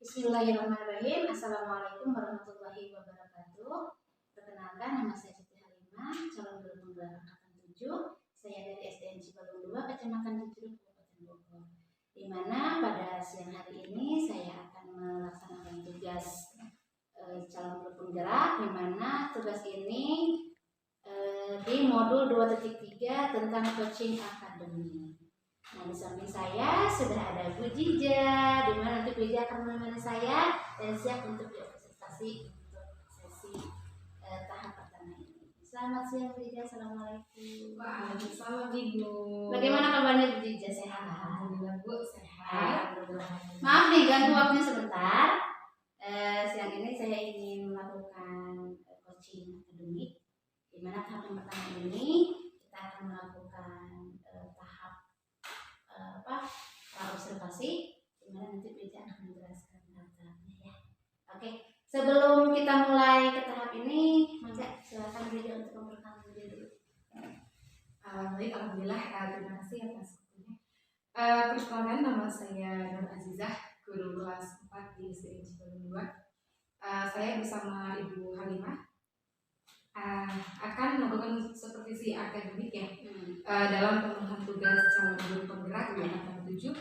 Bismillahirrahmanirrahim. Assalamualaikum warahmatullahi wabarakatuh. Perkenalkan, nama saya Siti Halimah, calon guru penggerak angkatan 7. Saya dari SDN Cibalong 2, Kecamatan Cijeruk, Kabupaten Bogor. Di mana pada siang hari ini saya akan melaksanakan tugas calon guru penggerak, di mana tugas ini di modul 2.3 tentang coaching academy. Nah, di samping saya sudah ada Bu Jija, di mana nanti Bu Jija akan menemani saya dan siap untuk diobservasi untuk sesi tahap pertama ini. Selamat siang Bu Jija, assalamualaikum. Waalaikumsalam Ibu. Bagaimana kabarnya Bu Jija, sehat? Alhamdulillah Bu, sehat. Maaf nih ganggu waktunya sebentar. Siang ini saya ingin melakukan coaching akademik, di mana tahap yang pertama ini kita akan melakukan observasi, dimana nanti Bija akan menjelaskan tahap-tahapnya ya. Oke, sebelum kita mulai ke tahap ini, maka silakan Bija untuk memperkenalkan diri dulu. Baik, alhamdulillah, terima kasih atas waktunya. Perkenalkan, nama saya Nur Azizah, guru kelas 4 di SDN Cibalong 2. Saya bersama Ibu Halimah akan melakukan supervisi akademik ya dalam pemenuhan tugas calon guru penggerak di angkatan 7,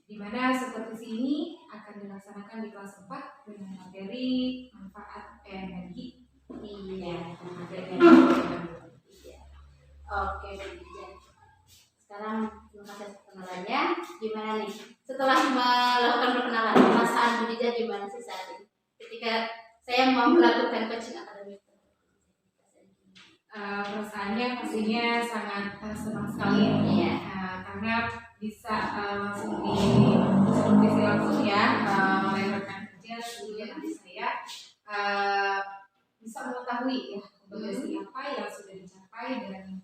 di mana supervisi ini akan dilaksanakan di kelas 4 dengan materi manfaat energi. Iya, materi energi. Oke, Bija. Sekarang terima kasih perkenalannya. Gimana nih? Setelah melakukan perkenalan, perasaan Bu Jija gimana sih saat ini? Ketika saya mau melakukan coaching akademik. Perasaannya pastinya sangat senang sekali ya, karena bisa langsung supervisi langsung ya oleh rekan kerja, sehingga nanti saya bisa mengetahui ya kompetisi apa yang sudah dicapai dan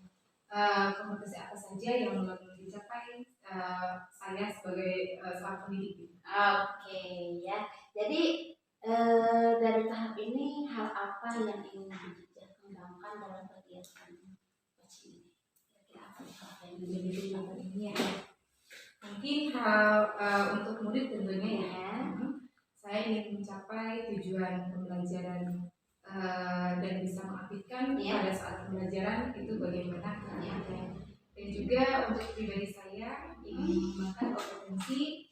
kompetisi apa saja yang belum dicapai saya sebagai seorang pendidik. Oke ya, jadi dari tahap ini hal apa yang ingin dikembangkan dalam kegiatan coaching ini? Kira-kira apa yang menjadi tujuan ini ya? Mungkin hal untuk murid tentunya ya, saya ingin mencapai tujuan pembelajaran dan bisa mengaktifkan pada saat pembelajaran itu bagaimana caranya. Dan juga untuk pribadi saya ingin mengembangkan kompetensi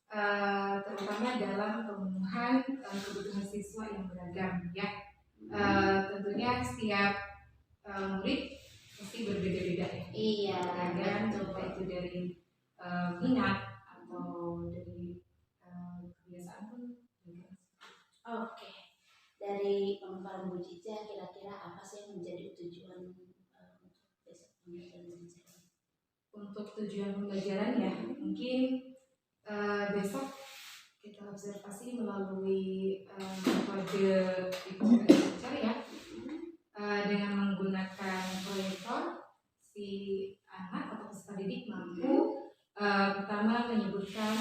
terutama dalam pemenuhan kebutuhan siswa yang beragam ya. Tentunya setiap murid pasti berbeda-beda ya. Iya, beragam, coba itu dari minat atau dari kebiasaan pun. Oke, dari pemaparan Bu Jija, kira-kira apa sih yang menjadi tujuan untuk besok pembelajaran? Untuk tujuan pembelajaran ya, mungkin besok kita observasi melalui metode picture ya, dengan menggunakan proyektor. Si anak atau peserta didik mampu pertama menyebutkan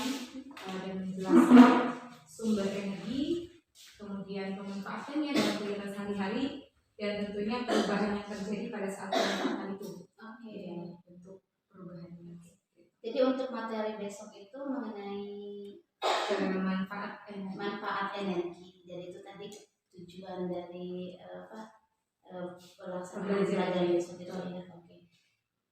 dan menjelaskan sumber energi, kemudian pemanfaatannya dalam kegiatan sehari-hari, dan tentunya perubahan yang terjadi pada saat pemanfaatan itu. Oke. Bentuk perubahannya. Jadi untuk materi besok itu mengenai manfaat energi. Jadi itu tadi tujuan dari pelaksanaan pembelajaran besok itu ya. Oke.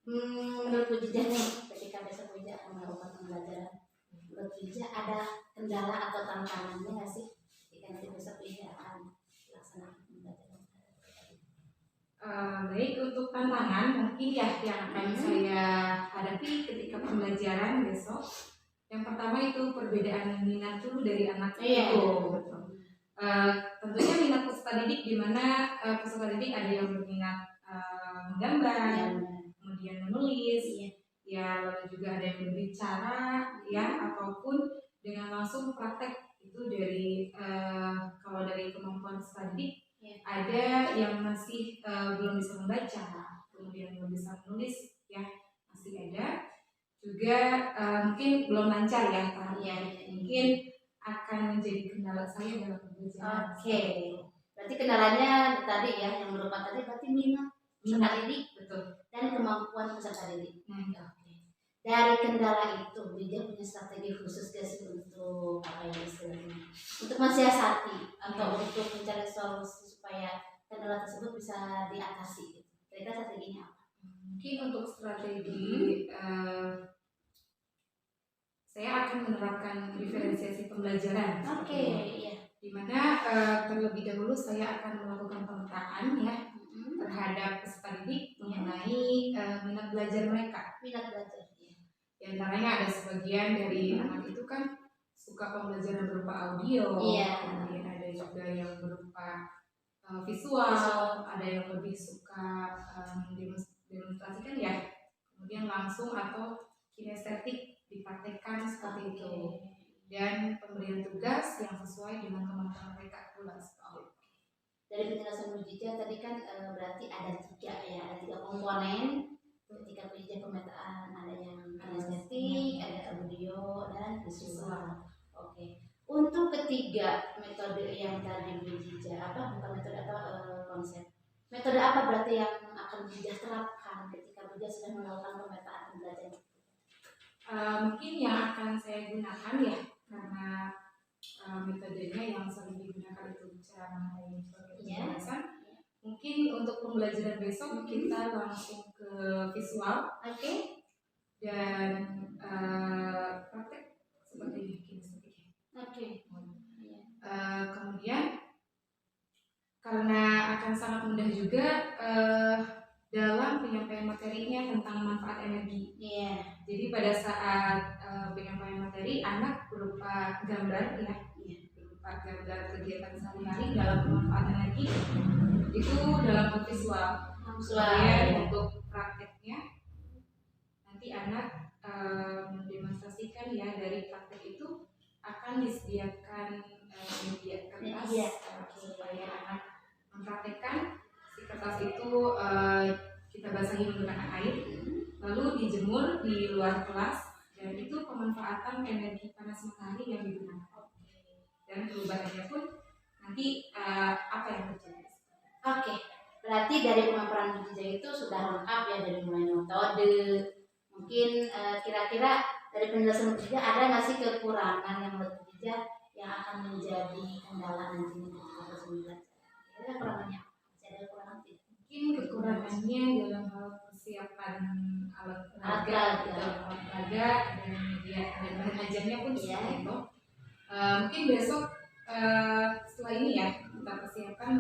Menurut Bu Jija nih, ketika besok Bu Jija akan melakukan pembelajaran, menurut Bu Jija ada kendala atau tantangannya nggak sih ketika nanti besok Bu Jija akan melaksanakan pembelajaran? Baik, untuk tantangan mungkin ya yang akan saya hadapi ketika pembelajaran besok. Yang pertama itu perbedaan minat dulu dari anak itu. Tentunya minat peserta didik, di mana peserta didik ada yang berminat menggambar, kemudian menulis, ya, lalu juga ada yang berbicara ya, ataupun dengan langsung praktek. Itu dari kalau dari kemampuan peserta didik, ada yang masih belum bisa membaca, kemudian belum bisa menulis ya, masih ada juga mungkin belum lancar ya tahapnya. Mungkin akan menjadi kendala saya dalam pembelajaran. Oke, berarti kendalanya tadi ya, yang merupakan tadi berarti minat peserta didik, betul, dan kemampuan peserta didik. Oke. dari kendala itu Bija punya strategi khusus gak sih untuk apa ya istilahnya, untuk mensiasati atau untuk mencari solusi supaya kendala tersebut bisa diatasi gitu. Kira-kira strateginya apa? Mungkin untuk strategi saya akan menerapkan diferensiasi pembelajaran. Oke, iya. Di mana terlebih dahulu saya akan melakukan pemetaan ya terhadap peserta didik mengenai minat belajar mereka. Minat belajar. Di antaranya ada sebagian dari anak itu kan suka pembelajaran berupa audio, kemudian ada juga yang berupa visual, ada yang lebih suka mendemonstrasikan ya, kemudian langsung atau kinestetik dipraktekkan seperti itu, dan pemberian tugas yang sesuai dengan kemampuan mereka pula. Dari penjelasan Bu Jija tadi kan berarti ada tiga komponen ketika Bu Jija pemetaan, ada yang kinestetik, ada audio dan visual. Oke. Untuk ketiga metode yang tadi Bu Jija bukan metode konsep. Metode apa berarti yang akan Bu Jija terapkan ketika Bu Jija sedang melakukan pemetaan pembelajaran? Mungkin yang akan saya gunakan ya, karena metodenya yang sering digunakan itu cara mengenai pembelajaran. Mungkin untuk pembelajaran besok kita langsung ke visual, dan praktek seperti kinestetik. Kemudian karena akan sangat mudah juga dalam penyampaian materinya tentang manfaat energi. Jadi pada saat penyampaian materi anak berupa gambar berupa gambar kegiatan sehari-hari dalam pemanfaatan energi itu dalam visual. Kemudian untuk prakteknya nanti anak mendemonstrasikan ya, dari praktek itu akan disediakan media kertas supaya anak mempraktekkan si kertas itu kita basahi menggunakan air, lalu dijemur di luar kelas, dan itu pemanfaatan energi panas matahari yang digunakan, dan perubahannya pun nanti apa yang terjadi. Berarti dari pemaparan Bu Jija itu sudah lengkap ya, dari mulai metode. Mungkin kira-kira dari penjelasan Bu Jija ada nggak sih kekurangan yang menurut Bu Jija yang akan menjadi kendala nantinya ketika proses belajar? Kira-kira kekurangannya masih ada kekurangan tidak? Mungkin kekurangannya dalam hal persiapan alat peraga dan media dan bahan ajarnya pun seperti itu. Mungkin besok setelah ini ya kita persiapkan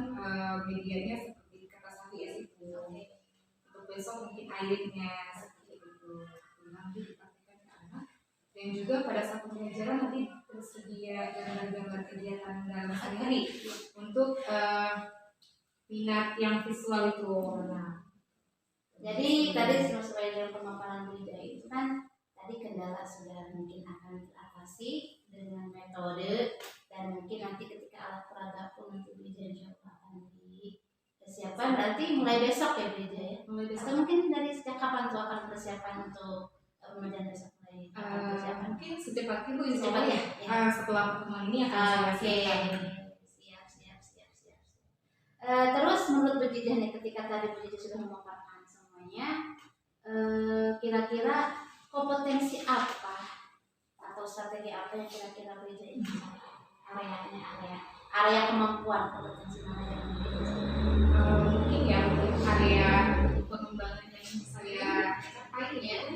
medianya seperti kertas HVS itu. Untuk besok mungkin airnya seperti itu, nanti dipakaikan ke anak. Dan juga pada saat pembelajaran nanti tersedia gambar-gambar kegiatan dalam sehari-hari untuk minat yang visual itu. Jadi tadi sesuai dengan pemaparan Bu Jija itu kan tadi kendala sudah mungkin akan teratasi dengan metode, dan mungkin nanti ketika alat peraga pun nanti Bu Jija insyaallah akan dipersiapkan. Berarti mulai besok ya Bu Jija ya? Mulai besok. Atau mungkin dari sejak kapan tuh akan persiapan untuk pembelajaran besok? Mungkin secepatnya Bu, ya? Setelah pertemuan ini akan siap. Terus menurut Bu Jija nih, ketika tadi Bu Jija sudah memaparkan semuanya, kira-kira kompetensi apa atau strategi apa yang kira-kira Bu Jija ini area kemampuan kompetensi mana yang mungkin ya untuk area pengembangan yang saya capai ya,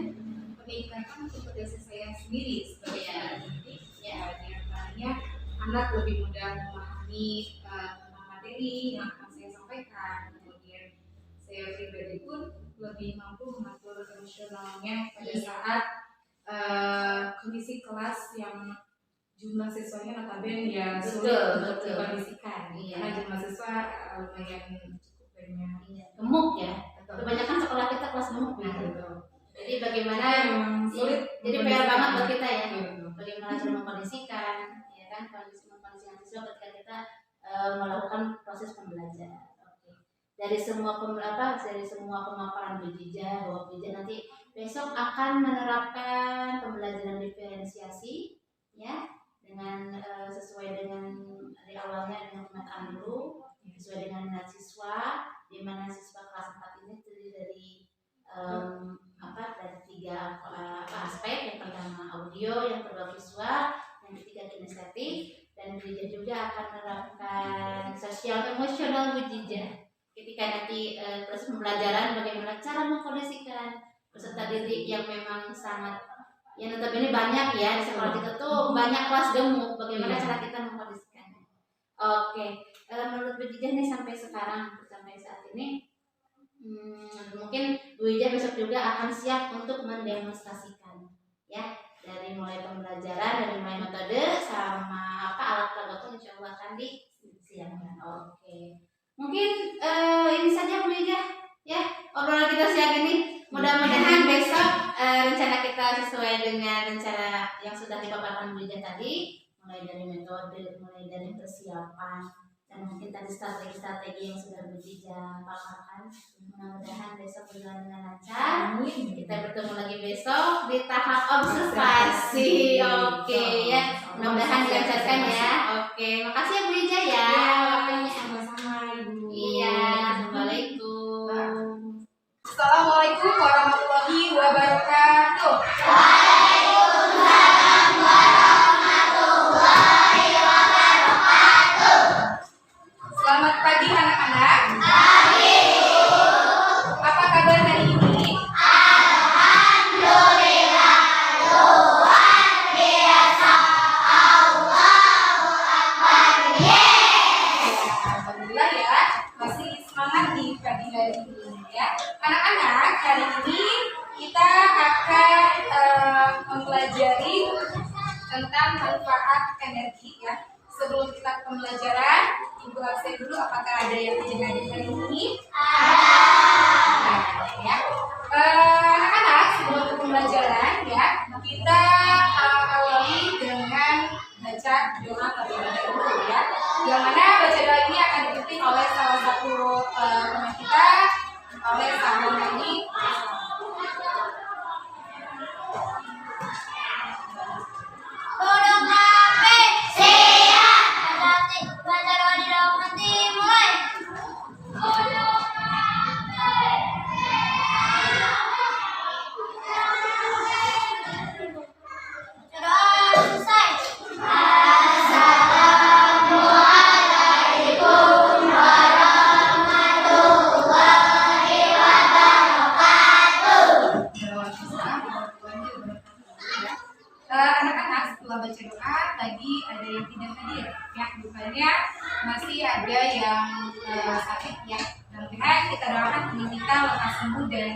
peningkatan kompetensi saya sendiri sebagai pendidik ya, di antaranya anak lebih mudah memahami materi yang akan saya sampaikan, kemudian saya pribadi pun lebih mampu mengatur emosionalnya pada saat kondisi kelas yang jumlah siswanya notabene ya sulit untuk dikondisikan, karena jumlah siswa lumayan cukup banyak, gemuk ya, kebanyakan sekolah kita kelas gemuk gitu. Jadi bagaimana sulit, jadi PR banget buat kita ya, bagaimana cara mengkondisikan ya kan, mengkondisikan siswa ketika kita melakukan proses pembelajaran. Dari semua pemaparan Bu Jija, bahwa Bu Jija nanti besok akan menerapkan pembelajaran diferensiasi ya, dengan sesuai dengan dari awalnya dengan pemetaan dulu, sesuai dengan minat siswa, di mana siswa kelas 4 ini terdiri dari dari 3 ketika nanti proses pembelajaran bagaimana cara mengkondisikan peserta didik yang memang sangat yang notabene banyak ya di sekolah kita tuh banyak kelas gemuk, bagaimana cara kita mengkondisikannya. Oke, menurut Bu Ijah nih sampai sekarang sampai saat ini mungkin Bu Ijah besok juga akan siap untuk mendemonstrasikan ya, dari mulai pembelajaran, dari mulai metode sama alat peraga insya Allah akan disiapkan. Oke. Mungkin ini saja Bu Ijah ya obrolan kita siang ini. Mudah-mudahan besok rencana kita sesuai dengan rencana yang sudah dipaparkan Bu Ijah tadi, mulai dari metode, mulai dari persiapan, dan mungkin tadi strategi-strategi yang sudah Bu Ijah paparkan. Mudah-mudahan besok berjalan dengan lancar. Kita bertemu lagi besok di tahap observasi. Oke ya, mudah-mudahan dilancarkan ya. Oke, makasih ya Bu Ijah ya. Sama-sama Ibu. Iya, assalamualaikum. Assalamualaikum warahmatullahi wabarakatuh. Waalaikumsalam warahmatullahi wabarakatuh. Selamat pagi anak-anak. Pagi. Apa kabar hari ini? Alhamdulillah, luar biasa. Allahu Akbar. Alhamdulillah ya, masih semangat di pagi hari ini ya. Anak-anak, hari ini kita akan mempelajari tentang manfaat energi ya. Sebelum kita ke pembelajaran, Ibu absen dulu apakah ada yang ingin hadir hari ini? Ada. Ya. Anak-anak, sebelum ke pembelajaran ya, kita awali dengan baca doa terlebih dahulu ya. Yang mana baca doa ini akan dipimpin oleh salah satu teman kita, oleh sahabat ini. Kodok kafe siap. Nanti baca doa di dalam hati mulai. Kodok kafe. Doa selesai. Assalamualaikum warahmatullahi wabarakatuh. Anak-anak setelah baca doa tadi ada yang tidak hadir ya, bukannya masih ada yang sakit ya. Mudah-mudahan kita doakan teman kita lekas sembuh dan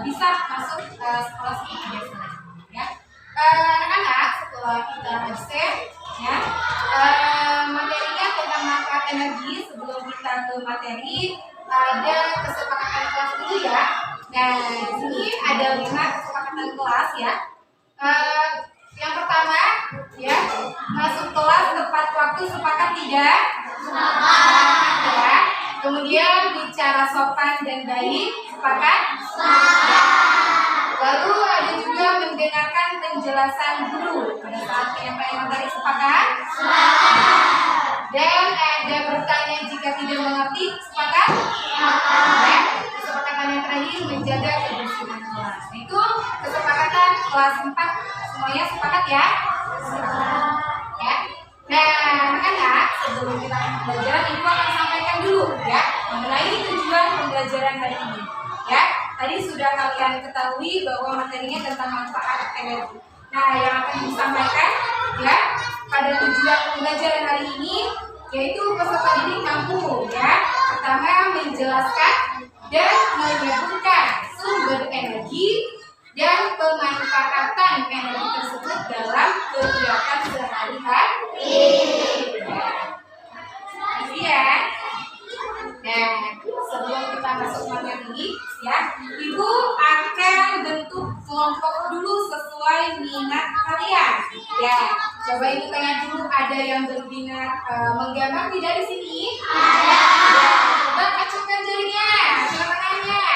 bisa masuk sekolah seperti biasa ya. Anak-anak setelah kita absen ya, materinya tentang manfaat energi. Sebelum kita ke materi ada kesepakatan kelas dulu ya. Nah di sini ada 5 kesepakatan kelas ya. Yang pertama ya, masuk kelas tepat waktu, sepakat tidak? Sepakat ya. Kemudian bicara sopan dan baik, sepakat? Sepakat. Lalu ada juga mendengarkan penjelasan guru pada saat penyampaian materi, sepakat? Sepakat. Dan ada bertanya jika tidak mengerti, sepakat? Sepakat. Kesepakatan yang terakhir menjaga kebersihan kelas. Itu kesepakatan kelas 4. Semuanya sepakat ya? Sepakat. Ya. Nah, anak-anak, sebelum kita belajar, Ibu akan sampaikan dulu ya mengenai tujuan pembelajaran hari ini. Ya, tadi sudah kalian ketahui bahwa materinya tentang manfaat energi. Nah, yang akan disampaikan ya pada tujuan pembelajaran hari ini yaitu peserta didik mampu ya pertama menjelaskan dan menyebutkan sumber energi dan pemanfaatan energi tersebut dalam kegiatan sehari-hari. Ya. Nah, sebelum kita masuk materi, ya, Ibu akan bentuk kelompok dulu sesuai minat kalian. Ya, coba Ibu tanya dulu, ada yang berminat menggambar tidak di sini? Ada. Ya, coba acungkan jarinya, coba tangannya.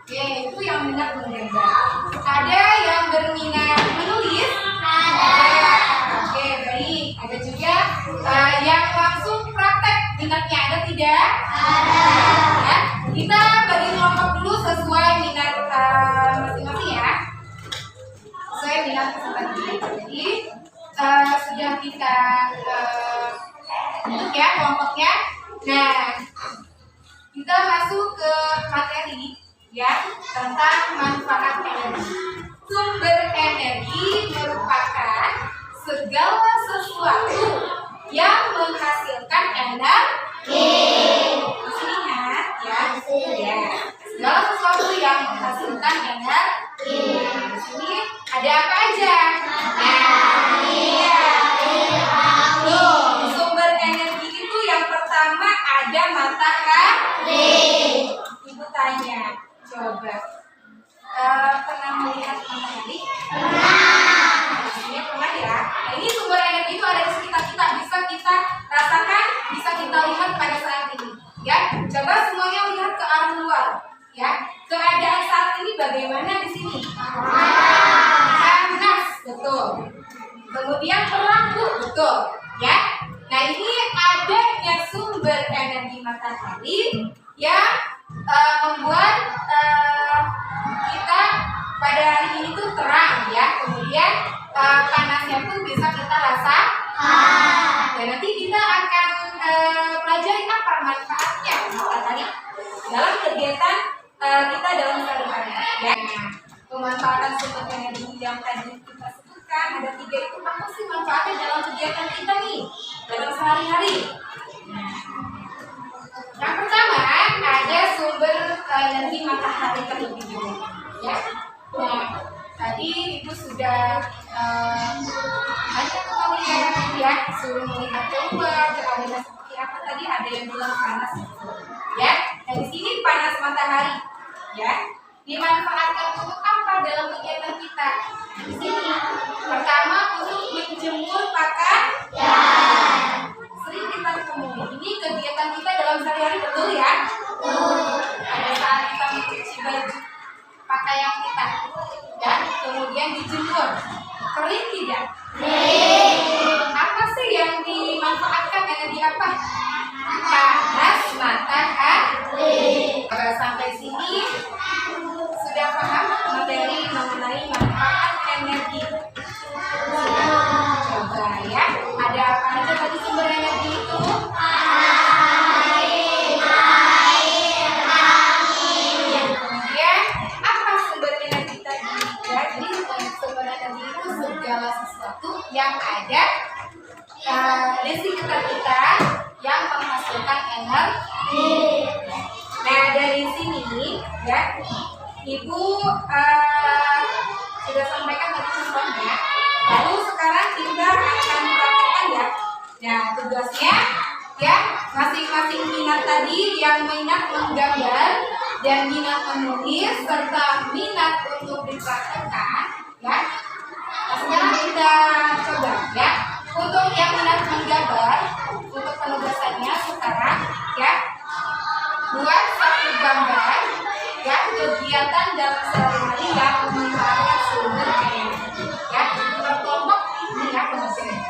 Oke, itu yang minat menggambar. Ada yang berminat menulis? Ada. Oke, baik. Ada juga yang langsung praktek, minatnya ada tidak? Ada. Ya, kita bagi kelompok dulu sesuai minat masing-masing ya. Sesuai minat masing-masing. Jadi sudah kita bentuk ya kelompoknya. Nah, kita masuk ke materi ya tentang manfaat energi. Sumber energi merupakan segala sesuatu yang menghasilkan energi. Ingat ya, segala sesuatu yang menghasilkan energi. Di sini ada apa aja? Tuh, sumber energi itu yang pertama ada matahari. Ibu tanya, coba pernah melihat matahari? Pernah ya. Nah, ini sumber energi itu ada di sekitar kita, bisa kita rasakan, bisa kita lihat pada saat ini. Ya, coba semuanya lihat ke arah luar. Ya, keadaan saat ini bagaimana di sini? Panas, betul. Kemudian terang, betul. Ya, nah ini adanya sumber energi matahari yang membuat kita pada hari ini tuh terang ya. Kemudian panasnya pun bisa kita rasakan. Dan nanti kita akan pelajari apa manfaatnya matahari dalam kegiatan kita dalam sehari-hari. Ya. Pemanfaatan sumber energi yang tadi kita sebutkan ada 3 itu apa sih manfaatnya dalam kegiatan kita nih dalam sehari-hari? Yang pertama ada sumber energi matahari terlebih dahulu. Ya. Nah, tadi Ibu sudah banyak melihat ya, suruh melihat keluar keadaan seperti apa tadi, ada yang bilang panas. Ya, nah di sini panas matahari. Ya, dimanfaatkan untuk apa dalam kegiatan kita? Di sini pertama untuk menjemur pakaian. Sering kita temui ini kegiatan kita dalam sehari-hari, betul ya? Pada saat kita mencuci baju pakaian kita, dan kemudian dijemur, kering tidak? Apa sih yang dimanfaatkan, energi apa? Panas matahari. Kalau sampai sini sudah paham materi mengenai manfaat energi? Coba ya, ada apa aja tadi sumber energi itu? Kemudian apa sumber energi tadi? Jadi sumber energi itu segala sesuatu yang ada di sekitar kita yang menghasilkan energi. Nah dari sini ya Ibu sudah sampaikan tadi contohnya. Lalu sekarang kita akan praktekkan ya. Nah tugasnya ya masing-masing minat tadi yang minat menggambar dan minat menulis serta minat untuk dipraktekkan ya. Nah, sekarang kita coba ya. Untuk yang minat menggambar, untuk penugasannya sekarang ya buat satu gambar ya kegiatan dalam sehari-hari yang memanfaatkan sumber energi ya berkelompok ini ya penugasannya.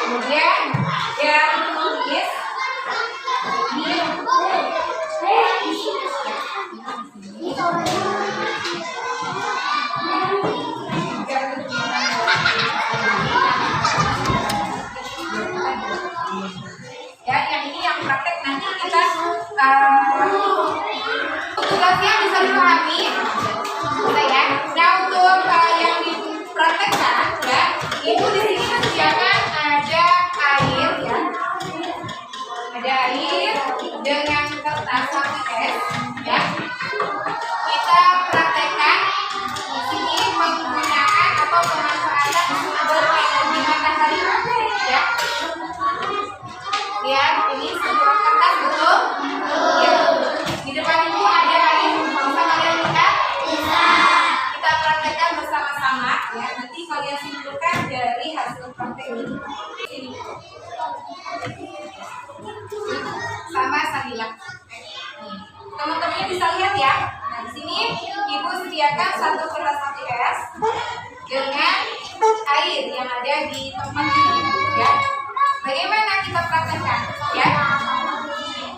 Kemudian yang menulis ini ya, yang ini yang praktek nanti kita tugasnya bisa dipahami ya. Nah untuk yang dipraktekkan ya, Ibu di sini disediakan ada air ya, ada air dengan kertas HPS ya. Kita praktekkan di sini penggunaan atau pemanfaatan sumber energi matahari ya. Lihat ini sebuah kertas betul? Ya. Di depan Ibu ada air, bisa kalian lihat? Bisa. Kita praktekkan bersama-sama ya. Nanti kalian simpulkan dari hasil praktek ini. Sama Sabila. Teman-temannya bisa lihat ya. Nah di sini Ibu sediakan satu kertas HPS dengan air yang ada di tempat ini ya. Bagaimana kita praktekkan ya?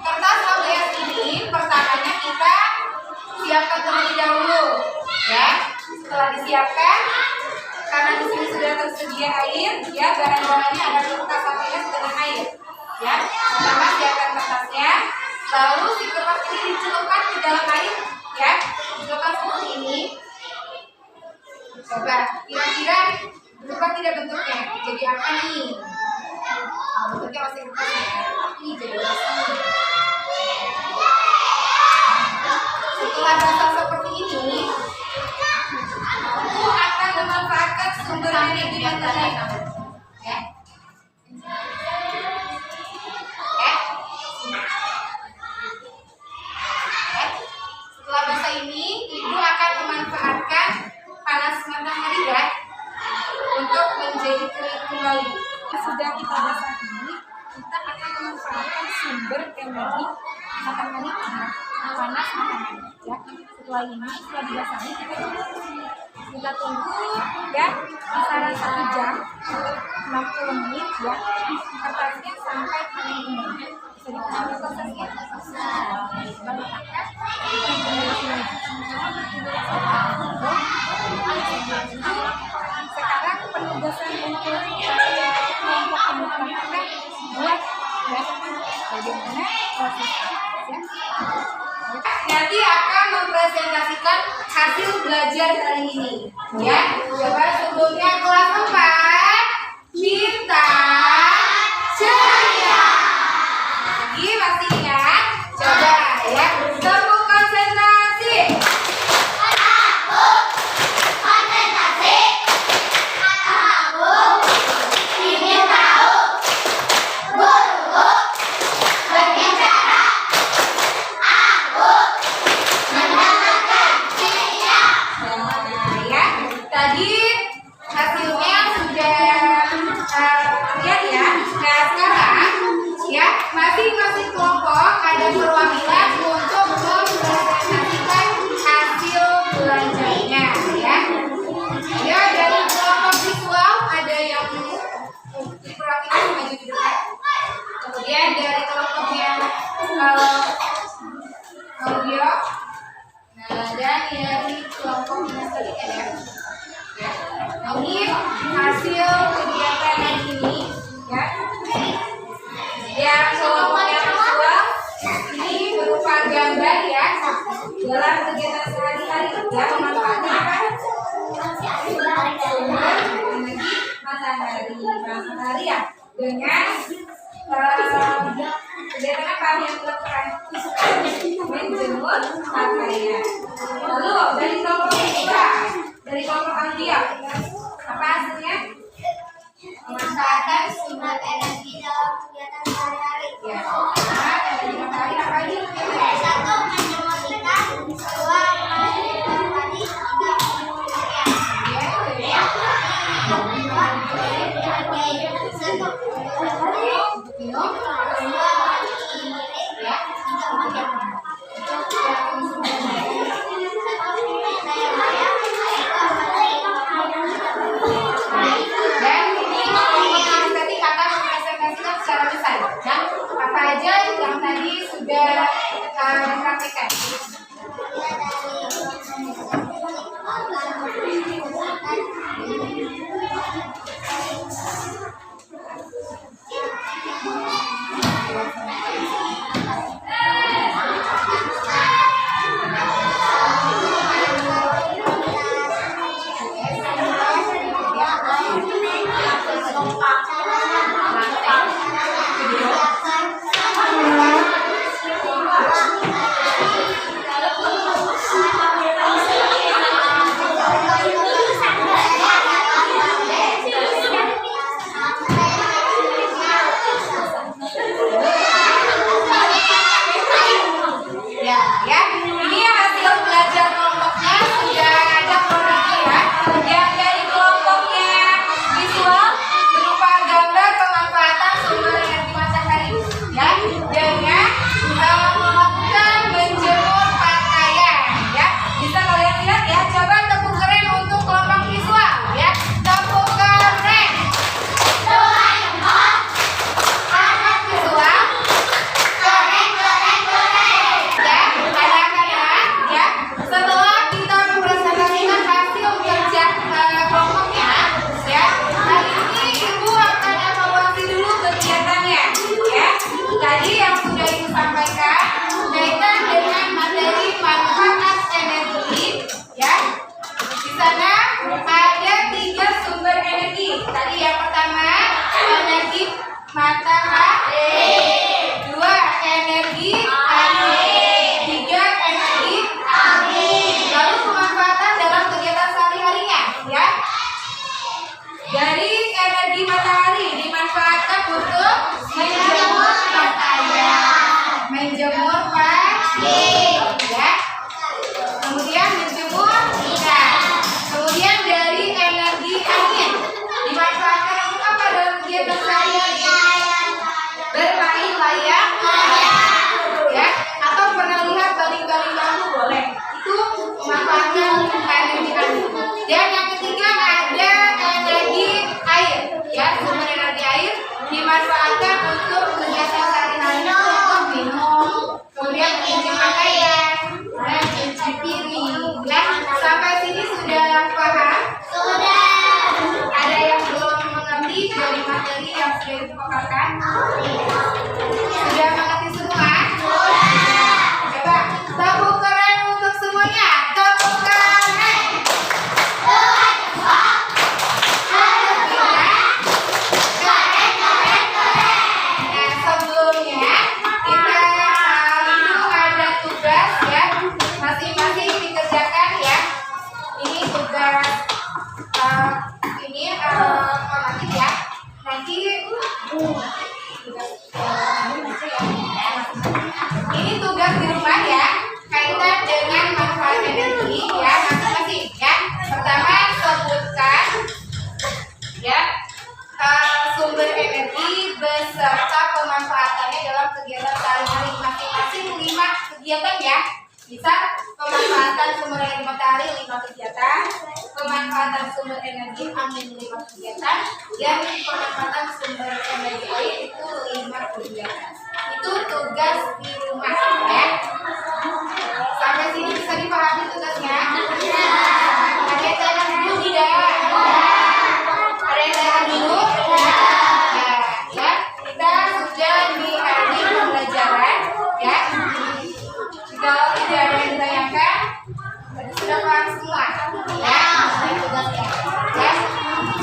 Kertas HPS ini pertamanya kita siapkan terlebih dahulu ya. Setelah disiapkan karena di sini sudah tersedia air, ya bahan-bahannya ada kertas HVS dengan air. Ya, pertama siapkan kertasnya, lalu si kertas ini dicelupkan di dalam air, ya, dicelupkan seperti ini. Coba, kira-kira berubah tidak bentuknya? Jadi apa nih? Oh, bentuknya masih kertas ya, tapi jadi basah. Setelah basah seperti ini, aku akan memanfaatkan sumber energi baterai, ya. Setelah basah ini, ibu akan memanfaatkan panas matahari ya untuk menjadi kering kembali. Sudah kita basah ini, kita akan memanfaatkan sumber energi matahari panas matahari ya. Setelah dibasahi kita tunggu ya kisaran 1 jam untuk 60 menit ya, kertasnya sampai kering kembali. Bisa diketahui prosesnya. Sekarang penugasan untuk kelompok penugasan buat ya bagaimana proses ya. Nanti akan mempresentasikan hasil belajar hari ini, ya. Coba sebelumnya kelas 4 kita ceria. Lagi masih ingat? Coba ya, tepuk konsentrasi. Tadi hasilnya sudah lihat ya. Nah sekarang ya masing-masing kelompok ada perwakilan untuk mempresentasikan hasil belajarnya ya. Ya dari kelompok visual ada yang diperwakikan maju di depan. Kemudian dari kelompok yang audio. Nah dan dari kelompok kinesthetik ya. Nah, ini hasil kegiatan hari ini ya. Yang kelompok yang visual ini berupa gambar ya dalam kegiatan sehari-hari ya, memanfaatkan sumber energi matahari ya dengan kegiatan apa yang dilakukan? Menjemur pakaian. Lalu dari kelompok kita, dari kelompok audio apa hasilnya? Memanfaatkan sumber energi dalam kegiatan sehari-hari. Ya, energi matahari apa aja? 1. Menjemur ikan, 2. Menjemur padi, 3. Menjemur pakaian. Apa aja yang tadi sudah dipraktikkan? matahari. 2. Energi angin. 3. Energi angin. Lalu pemanfaatan dalam kegiatan sehari-harinya, ya. Dari energi matahari dimanfaatkan untuk menjemur pakaian, menjemur pagi, ya. Kemudian menjemur ikan. Kemudian dari energi angin dimanfaatkan untuk apa dalam kegiatan sehari-hari? Bermain layang, ya. Atau pernah lihat baling-baling bambu, boleh. Itu memanfaatkan energi angin. Dan yang ketiga ada energi air, ya. Sumber energi air dimanfaatkan untuk kegiatan sehari-hari untuk minum, kemudian mencuci pakaian, dan mencuci piring, ya. Sampai sini sudah paham? Sudah. Ada yang belum mengerti dari materi yang sudah dipaparkan? Sudah mengerti semua? Coba tepuk keren untuk semuanya. Tepuk keren. Nah, sebelumnya kita itu ada tugas, ya, masing-masing dikerjakan, ya. Ini tugas formatif, ya. Nanti ini tugas di rumah, ya, kaitan dengan manfaat energi, ya, masing-masing, ya. Pertama, sebutkan, ya, sumber energi beserta pemanfaatannya dalam kegiatan sehari-hari. Masing-masing 5 kegiatan, ya. Bisa pemanfaatan sumber energi matahari 5 kegiatan, pemanfaatan sumber energi angin 5 kegiatan, dan pemanfaatan sumber energi air itu 5 kegiatan. Itu tugas di rumah, ya. Sampai sini bisa dipahami tugasnya? Ada yang tanya dulu tidak? Ada yang tanya dulu? Ya. Kita sudah di hari pembelajaran, ya. Kalau tidak ada yang ditanyakan, berarti sudah paham semua, ya. Tugasnya, ya.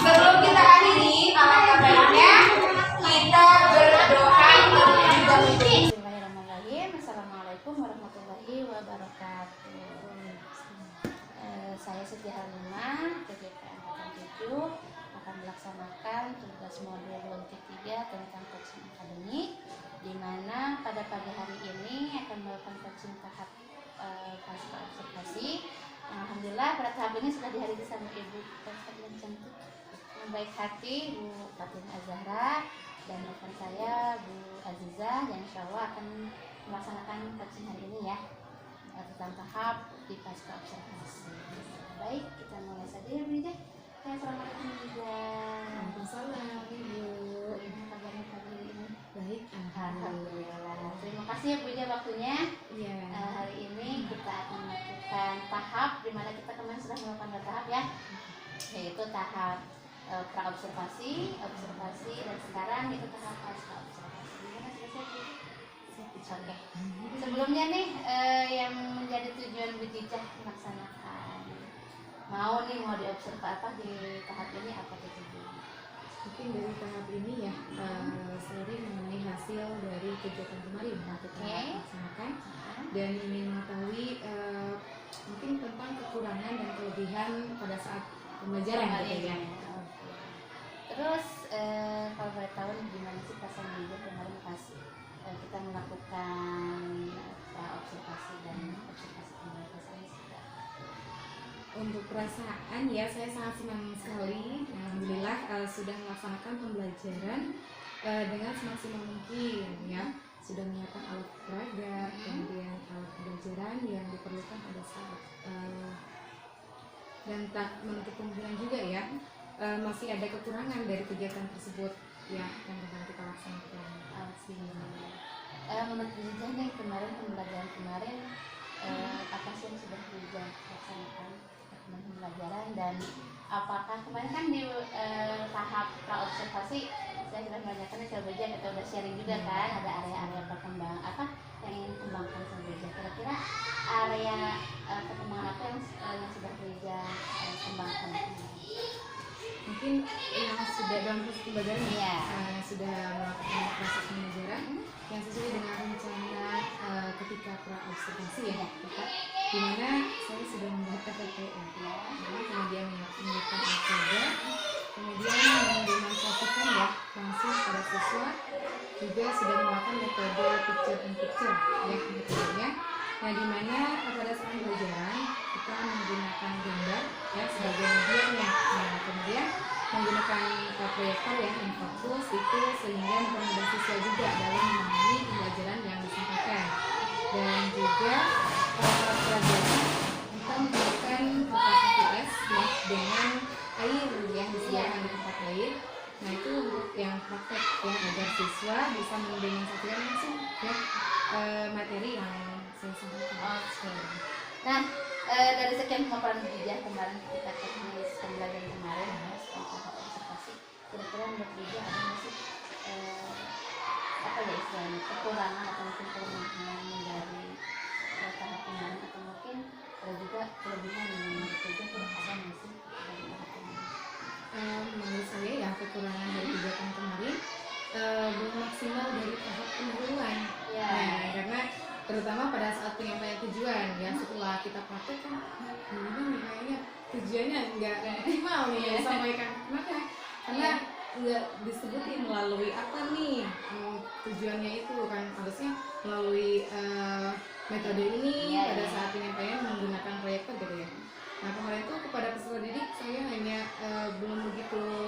Sebelum kita akhiri, alangkah baiknya kita berdoa terlebih dahulu. Bismillahirrahmanirrahim. Assalamualaikum warahmatullahi wabarakatuh. Saya Siti Halimah, TPP Angkatan 7 akan melaksanakan tugas modul ketiga tentang coaching akademik, di mana pada pagi hari ini akan melakukan coaching tahap pasca observasi. Alhamdulillah pada tahap ini sudah dihadiri sama Ibu Ustaz yang cantik, yang baik hati, Bu Fatin Azahra, dan rekan saya Bu Azizah, yang insya Allah akan melaksanakan coaching hari ini, ya, tentang tahap di pasca observasi. Baik, kita mulai saja, ya, Bu Ida. Assalamualaikum juga. Waalaikumsalam, Ibu. Gimana kabarnya pagi ini? Baik, Alhamdulillah. Terima kasih ya Bu Ida waktunya. Iya. Hari ini kita akan melakukan tahap di mana kita kemarin sudah melakukan 2 tahap, ya, yaitu tahap pra observasi, dan sekarang itu tahap pasca observasi. Gimana selesai Bu? Oke. Sebelumnya nih yang menjadi tujuan Bu Cicah melaksanakan mau diobservasi apa di tahap ini, apa tujuannya? Mungkin dari tahap ini, ya, sharing mengenai hasil dari kegiatan kemarin yang kita laksanakan, dan ingin mengetahui mungkin tentang kekurangan dan kelebihan pada saat pembelajaran, gitu, ya. Terus kalau boleh tahu nih, gimana sih perasaan Bu kemarin pas kita melakukan observasi dan observasi pembelajaran juga? Untuk perasaan, ya, saya sangat senang sekali. Alhamdulillah sudah melaksanakan pembelajaran dengan semaksimal mungkin, ya. Sudah menyiapkan alat peraga, kemudian alat pembelajaran yang diperlukan pada saat dan tak menutup kemungkinan juga, ya, masih ada kekurangan dari kegiatan tersebut, ya, yang akan kita laksanakan. Menurut Bu Ida nih, kemarin pembelajaran kemarin apa sih yang sudah Bu Ida laksanakan pembelajaran, dan apakah kemarin kan di tahap pra observasi saya sudah menanyakan ke Bu Ida, kita udah sharing juga kan, ada area-area perkembangan apa yang ingin kembangkan sama Bu Ida. Kira-kira area perkembangan apa yang sudah Bu Ida kembangkan? Mungkin yang sudah dalam proses pembelajaran, Iya. sudah melakukan siswa juga sudah melakukan metode picture in picture ya metodenya. Nah, di mana pada saat pembelajaran kita menggunakan gambar ya sebagai medianya. Nah, kemudian menggunakan proyektor yang in fokus itu sehingga mempermudah siswa juga dalam memahami pembelajaran yang disampaikan. Dan juga pelajaran kita menggunakan kertas APS ya dengan air yang disediakan di tempat lain. Nah, itu untuk yang praktek ya agar siswa bisa mendemonstrasikan langsung ya materi yang saya sampaikan. Oke. Nah, dari sekian pemaparan bijak kemarin kita teknis pembelajaran kemarin ya, soal tahap observasi. Kira-kira menurut bijak ada nggak sih apa ya istilahnya kekurangan atau mungkin kelemahan dari tahap kemarin atau mungkin ada juga kelebihan yang menurut bijak ada nggak sih dari tahap kemarin? Menurut saya ya kekurangan dari kegiatan kemarin belum maksimal dari tahap pendahuluan. Ya. Nah, karena terutama pada saat penyampaian tujuan ya setelah kita praktek kan ini kayaknya tujuannya nggak optimal nih ya disampaikan. Kenapa? Karena nggak disebutin melalui apa nih tujuannya itu kan harusnya melalui metode ini pada saat penyampaian menggunakan proyektor gitu ya. Nah, kemarin tuh kepada peserta didik saya hanya belum begitu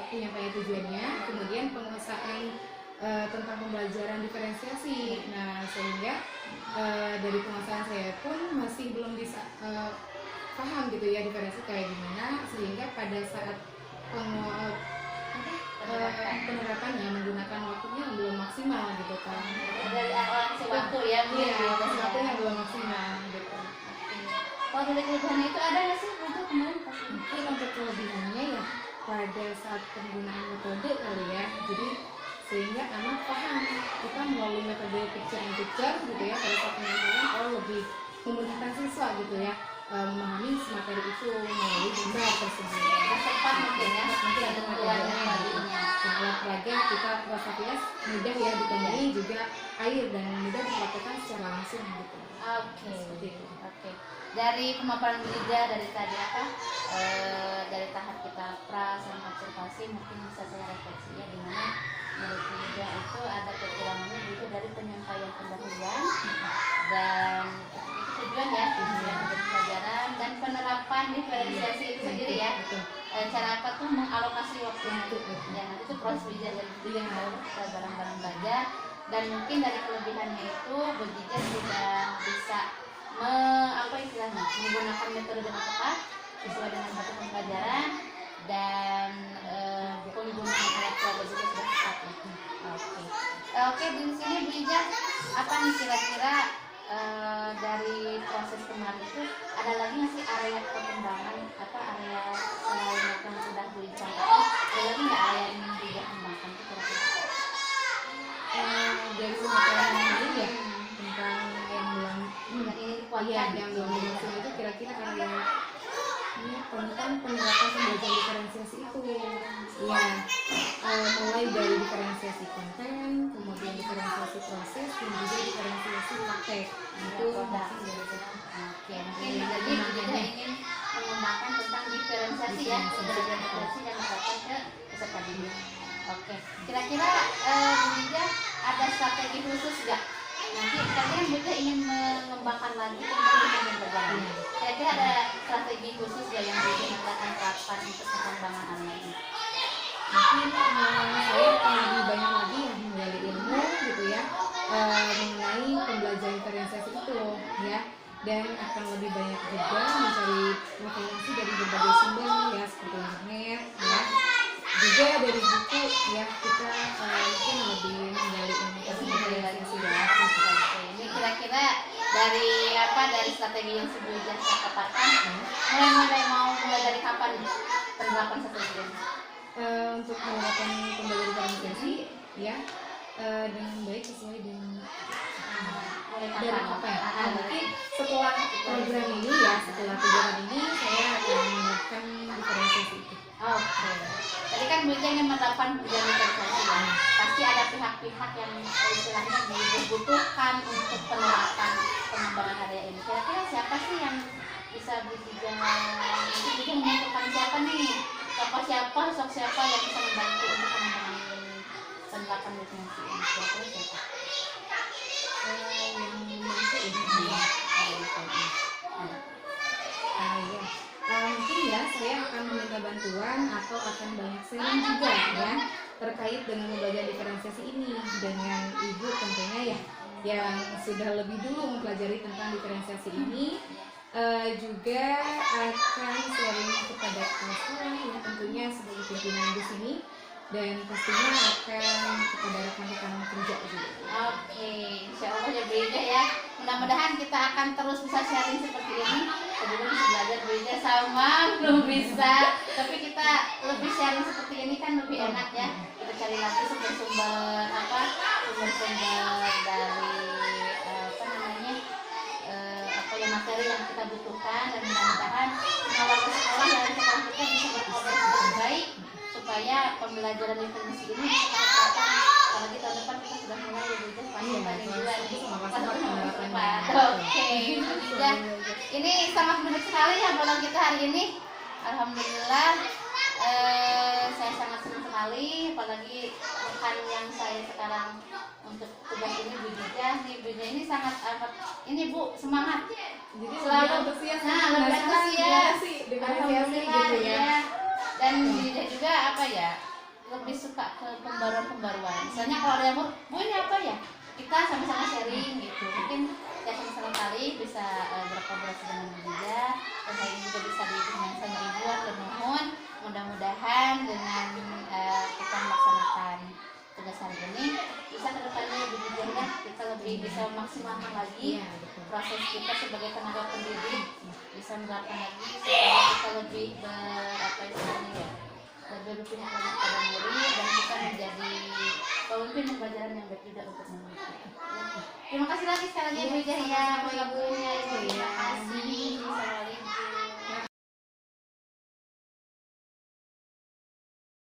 penyampaian tujuannya, kemudian penguasaan tentang pembelajaran diferensiasi. Nah, sehingga dari penguasaan saya pun masih belum bisa paham gitu ya diferensiasi kayak gimana, sehingga pada saat penerapannya menggunakan waktunya belum maksimal gitu kan. Dari awal si waktu ya, Iya, waktunya belum maksimal gitu. Kalau dari kelebihannya itu ada nggak sih untuk kemarin pas ini? Mungkin untuk kelebihannya ya pada saat penggunaan metode kali ya, jadi sehingga anak paham kita melalui metode picture in picture gitu ya pada saat penyampaian lebih memudahkan siswa gitu ya memahami materi itu melalui gambar tersebut. Tepat mungkin ya, Mungkin ada keluarnya metodenya tadinya. setelah pelajar kita proses mudah ya ditemui juga air dan mudah dipraktekkan secara langsung gitu. Oke. Seperti itu. Oke. Dari pemaparan Brida dari tadi dari tahap kita pra sama observasi mungkin bisa saya refleksi ya di mana menurut Brida itu ada kekurangannya juga dari penyampaian pendahuluan dan itu tujuan ya tujuan dari pelajaran dan penerapan diferensiasi itu sendiri ya. Cara apa tuh mengalokasi waktu ya nanti itu proses Brida dari Brida kita bareng-bareng belajar dan mungkin dari kelebihannya itu Brida sudah bisa apa istilahnya menggunakan metode dengan tepat sesuai dengan batu pembelajaran dan penggunaan alat pelajar juga sudah tepat ya. Oke di sini Bu Ija apa nih kira-kira dari proses kemarin itu ada lagi nggak sih area perkembangan apa area selain yang sudah Bu Ija sampaikan ada lagi nggak area yang ingin Bu Ija kembangkan itu kira-kira? Dari pemaparan ini ya tentang yang belum yang belum dimaksud itu kira-kira area ini tentang penerapan pembelajaran diferensiasi itu ya mulai dari diferensiasi konten kemudian diferensiasi proses dan juga diferensiasi praktek itu Oke, mungkin jadi kita ingin mengembangkan tentang diferensiasi ya, diferensiasi dan praktek ke peserta didik. Oke, kira-kira Bu Ija ada strategi khusus nggak? Nanti tadi kan Bu Ija ingin mengembangkan lagi tentang bimbingan berjalan. Kira-kira ada strategi khusus nggak yang Bu Ija akan terapkan untuk pengembangan anak ini? mungkin saya akan lebih banyak lagi yang menggali ilmu gitu ya mengenai pembelajaran diferensiasi itu ya dan akan lebih banyak juga mencari informasi dari berbagai sumber ya seperti internet ya juga dari buku ya kita mungkin lebih menggali ilmu diferensiasi ya. Ini kira-kira dari strategi yang sudah saya katakan mulai dari kapan nih penerapan strategi ini? Untuk menerapkan pembelajaran diferensiasi ya dengan baik sesuai dengan dari apa ya? Mungkin setelah program ini ya setelah kegiatan ini saya akan menerapkan diferensiasi itu. Oke. Tadi kan Bu Ija ingin menerapkan pembelajaran diferensiasi ya. Pasti ada pihak-pihak yang istilahnya dibutuhkan untuk penerapan pengembangan area ini. Kira-kira siapa sih yang bisa Bu Ija membutuhkan siapa nih? Sosok siapa yang bisa membantu untuk pengembangan akan nanti kira-kira siapa? Yang mampu ini ya. Ya. Mungkin ya saya akan meminta bantuan atau akan banyak sharing juga ya terkait dengan pembelajaran diferensiasi ini dengan ibu tentunya ya yang sudah lebih dulu mempelajari tentang diferensiasi ini. Juga akan sharing kepada kepala sekolah ya tentunya sebagai pimpinan di sini dan pastinya akan kepada rekan-rekan kerja juga. Oke, insya Allah ya beda ya. Mudah-mudahan kita akan terus bisa sharing seperti ini. Sebelum bisa belajar beda sama belum bisa, tapi kita lebih sharing seperti ini kan lebih enak ya. Kita cari lagi sumber-sumber sumber-sumber dari apa namanya apa ya materi yang kita butuhkan dan mudah-mudahan semua warga sekolah yang di sekolah kita bisa berprogres dengan baik supaya pembelajaran diferensiasi ini bisa kita terapkan. Apalagi tahun depan kita sudah mulai ya belajar pasti banyak juga nih. Oke, Bunda. Ini sangat menarik sekali ya obrolan kita hari ini. Alhamdulillah, saya sangat senang sekali. Apalagi rekan yang saya sekarang untuk tugas ini Bu Jija. Nih Bu Jija ini sangat amat. Ini Bu semangat. Jadi Selalu antusias lebih antusias. Alhamdulillah gitu ya. Dan Bu Jija juga apa ya? Lebih suka ke pembaruan-pembaruan. Misalnya kalau ada yang Bu ini apa ya? Kita sama-sama sharing gitu. Mungkin ya sama-sama kali bisa berkolaborasi dengan Bu Jija dan saya juga bisa ditemani sama Ibu dan mohon mudah-mudahan dengan kita melaksanakan tugas hari ini bisa kedepannya Bu Jija ya kita lebih bisa memaksimalkan lagi proses kita sebagai tenaga pendidik bisa menerapkan lagi supaya kita lebih berapa istilahnya ya lebih berpihak lagi kepada murid dan kita menjadi pemimpin pembelajaran yang baik juga untuk murid. Terima kasih lagi sekali lagi Bu Jija ya Bu Ibu.